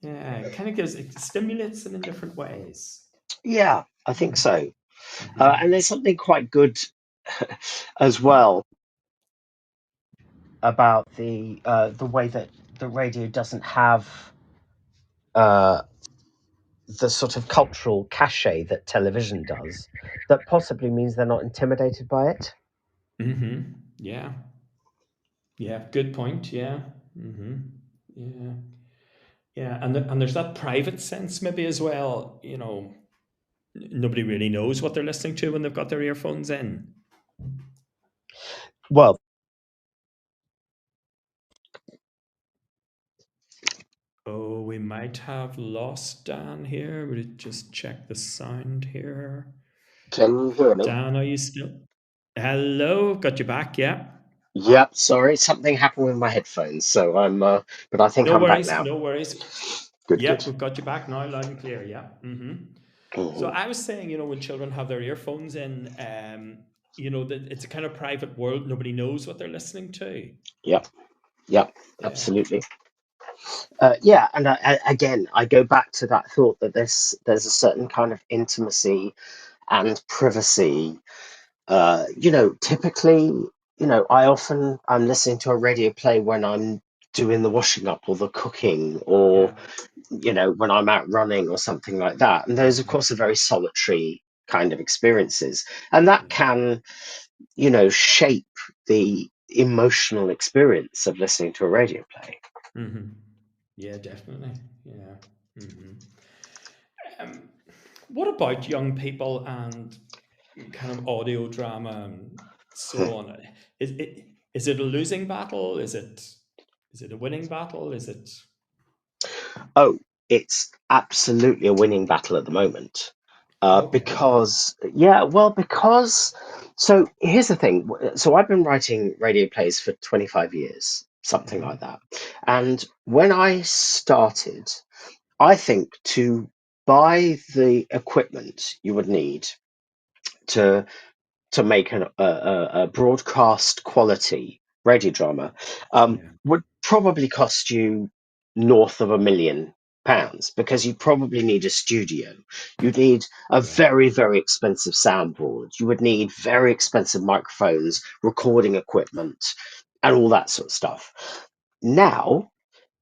yeah, it kind of gives it stimulates them in different ways. Yeah, I think Mm. so. Hmm. And there's something quite good as well about the way that the radio doesn't have uh, the sort of cultural cachet that television does, that possibly means they're not intimidated by it. Mm-hmm. Yeah. Yeah. Good point. Yeah. Mm-hmm. Yeah. Yeah. And there's that private sense maybe as well. Nobody really knows what they're listening to when they've got their earphones in. Well, Oh, we might have lost Dan here. We'll just check the sound here. can you hear me? Dan, are you still? Hello, got you back. Yeah. Yep, sorry, something happened with my headphones, so but I think No I'm back worries. now. No worries. Good, Yep, good. we've got you back now, loud and clear. Yeah. So Mhm. I was saying, when children have their earphones in, that it's a kind of private world. Nobody knows what they're listening to. Yep, yep, Yeah. absolutely. Yeah, and again, I go back to that thought that there's a certain kind of intimacy and privacy. Typically, I'm listening to a radio play when I'm doing the washing up or the cooking, or Yeah. when I'm out running or something like that. And those, of Mhm. course, are very solitary kind of experiences, and that Yeah. can, shape the emotional experience of listening to a radio play. Mm-hmm. Yeah, definitely. Yeah. Mm-hmm. Um, what about young people and kind of audio drama and so on? Is it a losing battle? Is it a winning battle? Is it? Oh, it's absolutely a winning battle at the moment. Okay. Because so here's the thing. So I've been writing radio plays for 25 years, something Mm-hmm. like that. And when I started, I think to buy the equipment you would need to make a broadcast quality radio drama Yeah. would probably cost you north of £1 million, because you probably need a studio. You'd need a Yeah. very, very expensive soundboard. You would need very expensive microphones, recording equipment, and all that sort of stuff. Now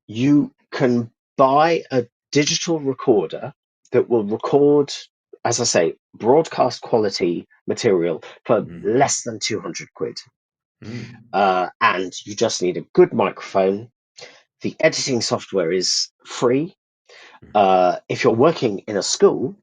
you can buy a digital recorder that will record, as I say, broadcast quality material for Mm-hmm. less than 200 quid. Mm. And you just need a good microphone. The editing software is free. Mm-hmm. If you're working in a school,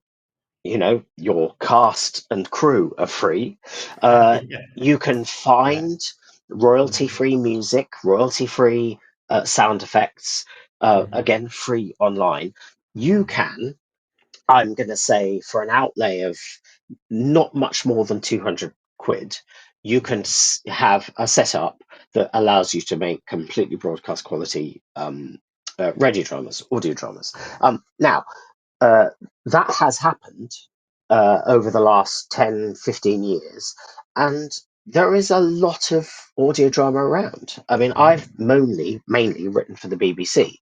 your cast and crew are free. Yeah. You can Yeah. find royalty Mm-hmm. free music, royalty free sound effects, Mm-hmm. again, free online. You Mm-hmm. can, I'm going to say, for an outlay of not much more than 200 quid, you can Yeah. have a setup that allows you to make completely broadcast quality radio dramas, audio dramas. Now, uh, that has happened over the last 10, 15 years, and there is a lot of audio drama around. I mean, I've Mm. mainly written for the BBC,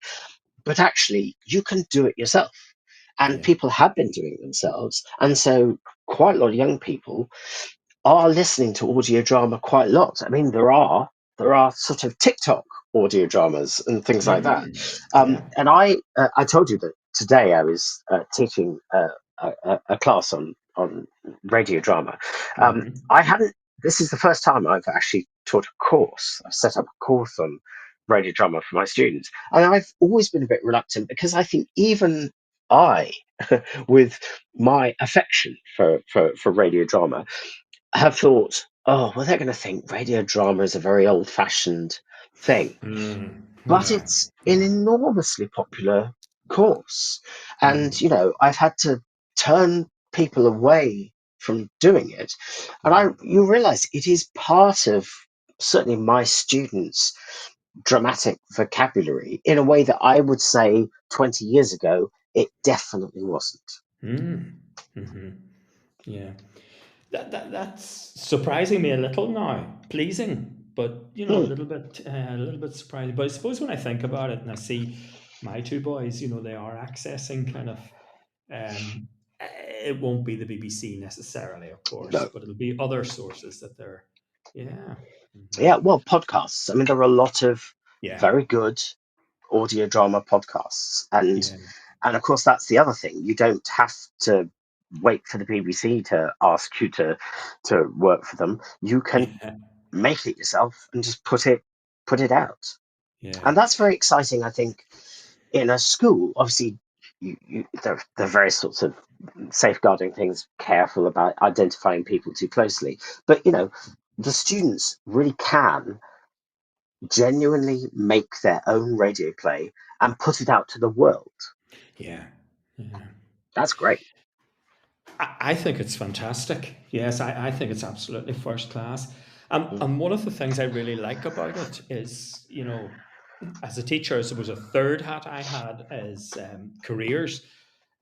but actually, you can do it yourself. And Yeah. people have been doing it themselves. And so, quite a lot of young people are listening to audio drama quite a lot. I mean, there are sort of TikTok audio dramas and things like that. Mm-hmm. Yeah. And I told you that today I was teaching a class on radio drama. Mm-hmm. I hadn't. This is the first time I've actually taught a course. I've set up a course on radio drama for my students, and I've always been a bit reluctant, because I think even I, with my affection for radio drama, have thought, oh, well, they're going to think radio drama is a very old-fashioned thing. Mm. But Yeah. it's an Yeah. enormously popular course. And, Mm-hmm. I've had to turn people away from doing it. And Mm-hmm. you realize it is part of, certainly, my students' dramatic vocabulary in a way that I would say 20 years ago, it definitely wasn't. Mm. Mm-hmm. Yeah. That's surprising me a little now. Pleasing, but Hmm, a little bit surprising. But I suppose when I think about it and I see my two boys, they are accessing kind of. Um, it won't be the BBC necessarily, of course, no. but it'll be other sources that they're. Yeah. Hmm. Yeah, well, podcasts. I mean, there are a lot of Yeah. very good audio drama podcasts, and Yeah. And of course, that's the other thing. You don't have to wait for the BBC to ask you to work for them. You can Yeah. make it yourself and just put it out. Yeah. And that's very exciting, I think, in a school. Obviously, there are various sorts of safeguarding things, careful about identifying people too closely. But, the students really can genuinely make their own radio play and put it out to the world. Yeah. Yeah. That's great. I think it's fantastic. Yes, I think it's absolutely first class. And one of the things I really like about it is, as a teacher, I suppose a third hat I had is careers.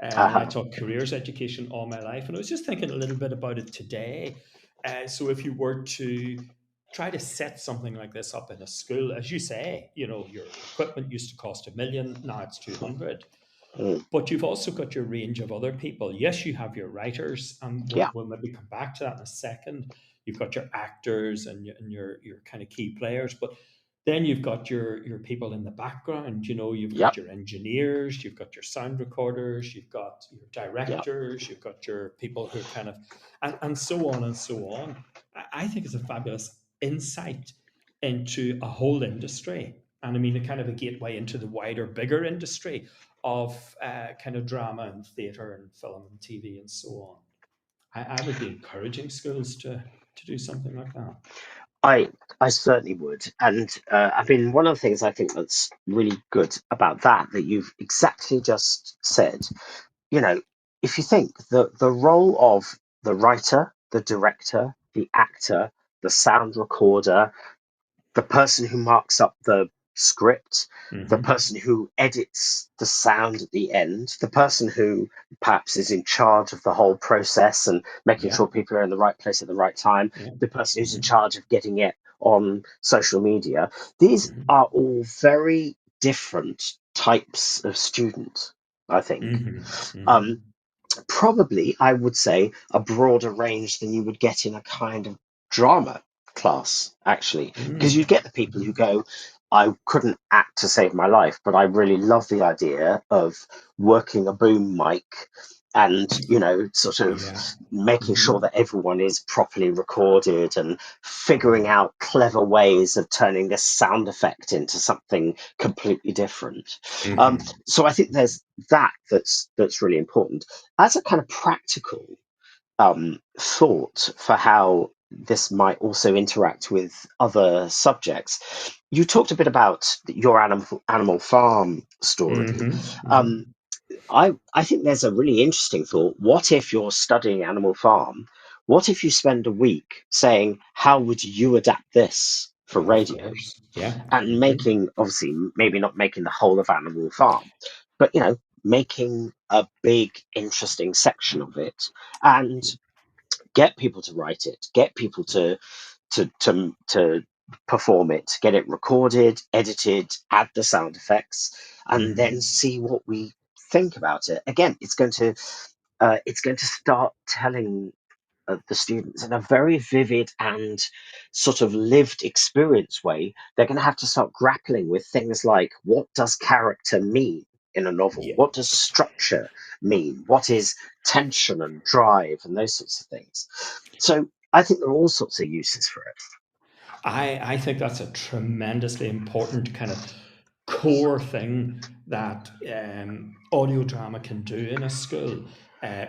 And I Uh-huh. taught careers education all my life. And I was just thinking a little bit about it today. So if you were to try to set something like this up in a school, as you say, your equipment used to cost 1 million, now it's 200. Mm. But you've also got your range of other people. Yes, you have your writers, and Yeah. we'll maybe come back to that in a second. You've got your actors and your kind of key players, but then you've got your people in the background. You've got Yep. your engineers, you've got your sound recorders, you've got your Yep. directors, you've got your people who are kind of, and so on and so on. I think it's a fabulous insight into a whole industry, and I mean, a kind of a gateway into the wider, bigger industry of kind of drama and theatre and film and TV and so on. I would be encouraging schools to do something like that. I certainly would. And I mean, one of the things I think that's really good about that you've exactly just said, if you think the role of the writer, the director, the actor, the sound recorder, the person who marks up the script, the Mm-hmm. person who edits the sound at the end, the person who perhaps is in charge of the whole process and making Yeah, sure people are in the right place at the right time, yeah. the person who's in Mm-hmm. charge of getting it on social media. These Mm-hmm. are all very different types of student, I think. Mm-hmm. Mm-hmm. Um, Probably, I would say, a broader range than you would get in a kind of drama class, actually, because you get the people who go, I couldn't act to save my life, but I really love the idea of working a boom mic and, sort of Yeah. making Mm-hmm. sure that everyone is properly recorded and figuring out clever ways of turning this sound effect into something completely different. Mm-hmm. So I think there's that's really important as a kind of practical thought for how this might also interact with other subjects. You talked a bit about your animal farm story. Mm-hmm. Mm-hmm. Um, I think there's a really interesting thought. What if you're studying Animal Farm? What if you spend a week saying, how would you adapt this for Of radio? course. Yeah. And Mm-hmm. making, obviously, maybe not making the whole of Animal Farm, but, making a big, interesting section of it and get people to write it, get people to perform it, get it recorded, edited, add the sound effects, and Mm-hmm. then see what we think about it. Again, it's going to start telling the students in a very vivid and sort of lived experience way. They're going to have to start grappling with things like, what does character mean in a novel? Yeah. What does structure mean? What is tension and drive and those sorts of things? So I think there are all sorts of uses for it. I think that's a tremendously important kind of core thing that audio drama can do in a school.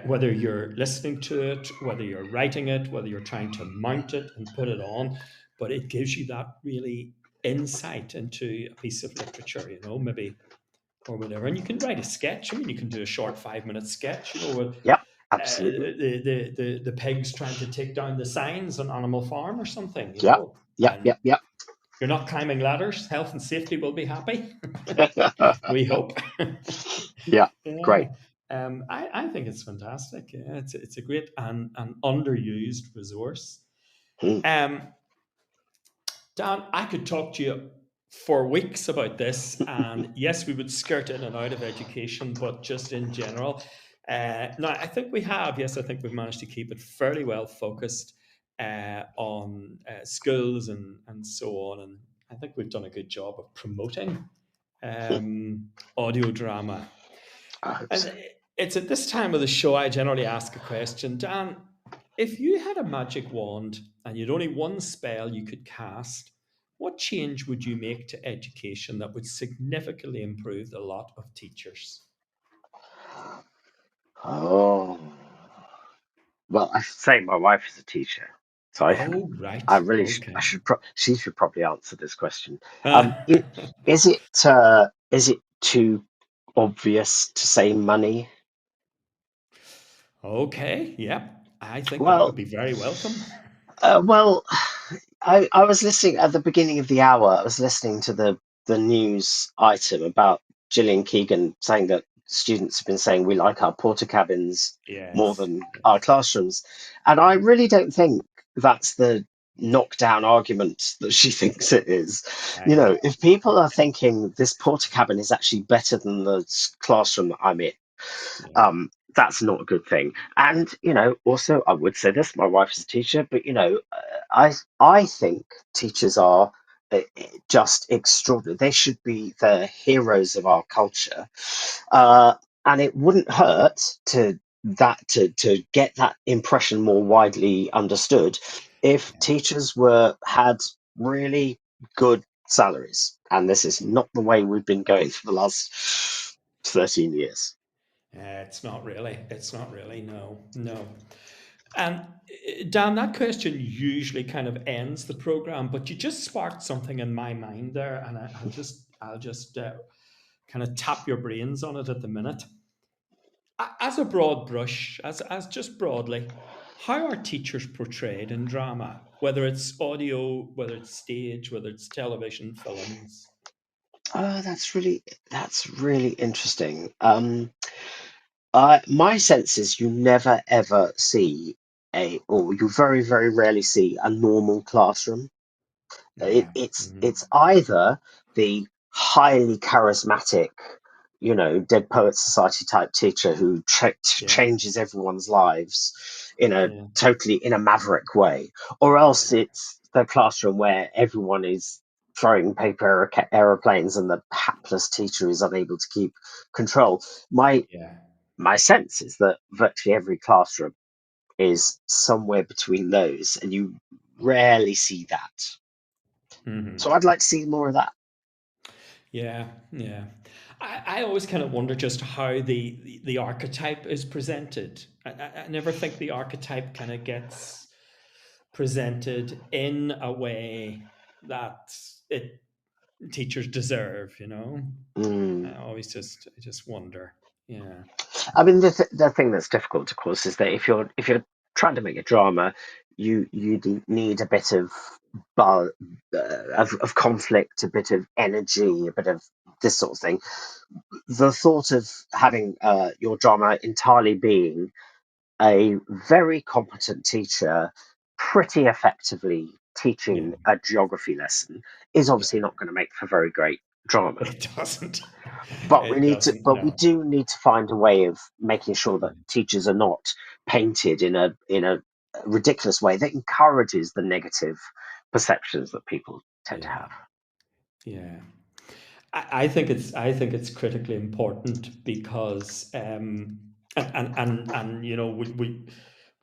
Whether you're listening to it, whether you're writing it, whether you're trying to mount it and put it on, but it gives you that really insight into a piece of literature, maybe or whatever. And you can write a sketch. I mean, you can do a short 5-minute sketch, with Yep, absolutely. the pigs trying to take down the signs on Animal Farm or something, Yep, yep, and yep, yep. you're not climbing ladders. Health and safety will be happy. We hope. Yeah, Yeah. great. I think it's fantastic. Yeah, it's a great and underused resource. Hmm. Dan, I could talk to you for weeks about this, and yes, we would skirt in and out of education, but just in general. Now, I think we have. Yes, I think we've managed to keep it fairly well focused on schools and so on, and I think we've done a good job of promoting audio drama. I hope so. And it's at this time of the show I generally ask a question. Dan, if you had a magic wand and you'd only one spell you could cast, what change would you make to education that would significantly improve the lot of teachers? Oh, well, I should say my wife is a teacher, so Oh, I right. really Okay. she should probably answer this question. Uh, Is it too obvious to say money? okay. Yep. I think that would Well, be very welcome. well, I was listening at the beginning of the hour. I was listening to the news item about Gillian Keegan saying that students have been saying we like our porter cabins more Yes. than our Yes. classrooms, and I really don't think that's the knockdown argument that she thinks it is. I You know. know, if people are thinking this porter cabin is actually better than the classroom that I'm in, Yeah. that's not a good thing. And also I would say this: my wife is a teacher, but I think teachers are just extraordinary. They should be the heroes of our culture, uh, and it wouldn't hurt to get that impression more widely understood if Yeah. teachers were had really good salaries. And this is not the way we've been going for the last 13 years. It's not really. It's not really. No. No. And Dan, that question usually kind of ends the program, but you just sparked something in my mind there, and I'll just kind of tap your brains on it at the minute. As a broad brush, as just broadly, how are teachers portrayed in drama? Whether it's audio, whether it's stage, whether it's television, films. Oh, that's really interesting. My sense is you never ever see or you very, very rarely see a normal classroom. Yeah. It's either the highly charismatic, Dead Poets Society type teacher who Yeah. changes everyone's lives in a Yeah. totally in a maverick way, or else Yeah. it's the classroom where everyone is throwing paper aeroplanes and the hapless teacher is unable to keep control. My Yeah. my sense is that virtually every classroom is somewhere between those, and you rarely see that. So Hmm. I'd like to see more of that. Yeah, yeah. I always kind of wonder just how the archetype is presented. I never think the archetype kind of gets presented in a way that it teachers deserve, you know? Mm. I just wonder. Yeah. I mean, the thing that's difficult, of course, is that if you're trying to make a drama, you need a bit of of conflict, a bit of energy, a bit of this sort of thing. The thought of having your drama entirely being a very competent teacher pretty effectively Yeah. teaching a geography lesson is obviously Yeah. not going to make for very great drama. It doesn't. But It doesn't, we no. do need to find a way of making sure that teachers are not painted in a ridiculous way that encourages the negative perceptions that people tend to Yeah. have. Yeah. I think it's critically important because and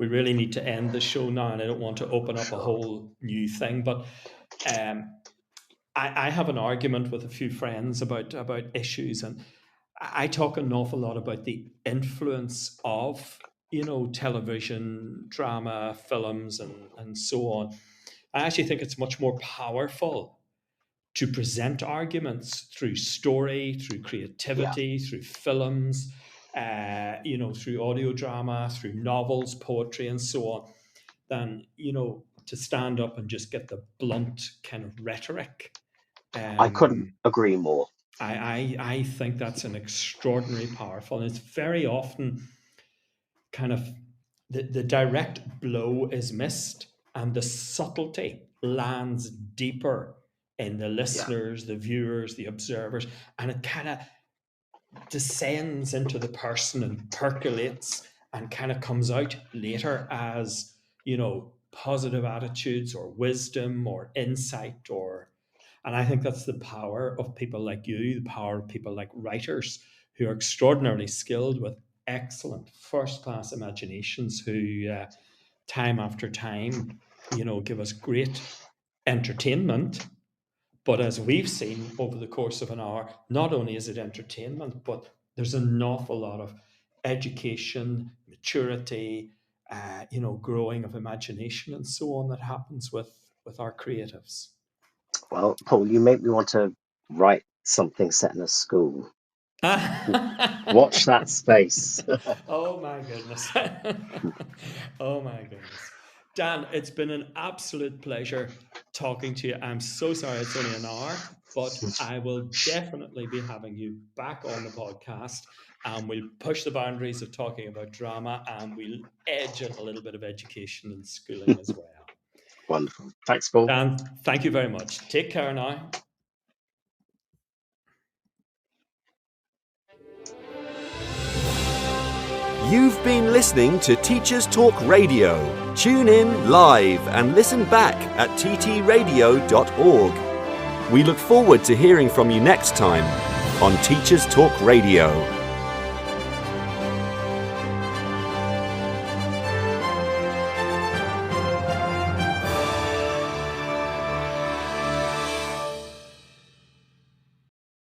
we really need to end the show now, and I don't want to open up a Sure. whole new thing, but um, I have an argument with a few friends about issues, and I talk an awful lot about the influence of television, drama, films, and so on. I actually think it's much more powerful to present arguments through story, through Yeah. creativity, through films, through audio drama, through novels, poetry, and so on, than to stand up and just get the blunt kind of rhetoric. I couldn't Um, agree more. I think that's an extraordinary powerful, and it's very often kind of the direct blow is missed and the subtlety lands deeper in the Yeah. listeners, the viewers, the observers, and it kind of descends into the person and percolates and kind of comes out later as positive attitudes or wisdom or insight. Or and I think that's the power of people like you, the power of people like writers who are extraordinarily skilled with excellent first-class imaginations who time after time, give us great entertainment. But as we've seen over the course of an hour, not only is it entertainment, but there's an awful lot of education, maturity, growing of imagination and so on that happens with our creatives. Well, Paul, you make me want to write something set in a school. Watch that space. Oh my goodness. Oh my goodness. Dan, it's been an absolute pleasure talking to you. I'm so sorry it's only an hour, but I will definitely be having you back on the podcast, and we'll push the boundaries of talking about drama, and we'll edge in a little bit of education and schooling as well. Wonderful. Thanks, Paul. Dan, thank you very much. Take care now. You've been listening to Teachers Talk Radio. Tune in live and listen back at ttradio.org. We look forward to hearing from you next time on Teachers Talk Radio.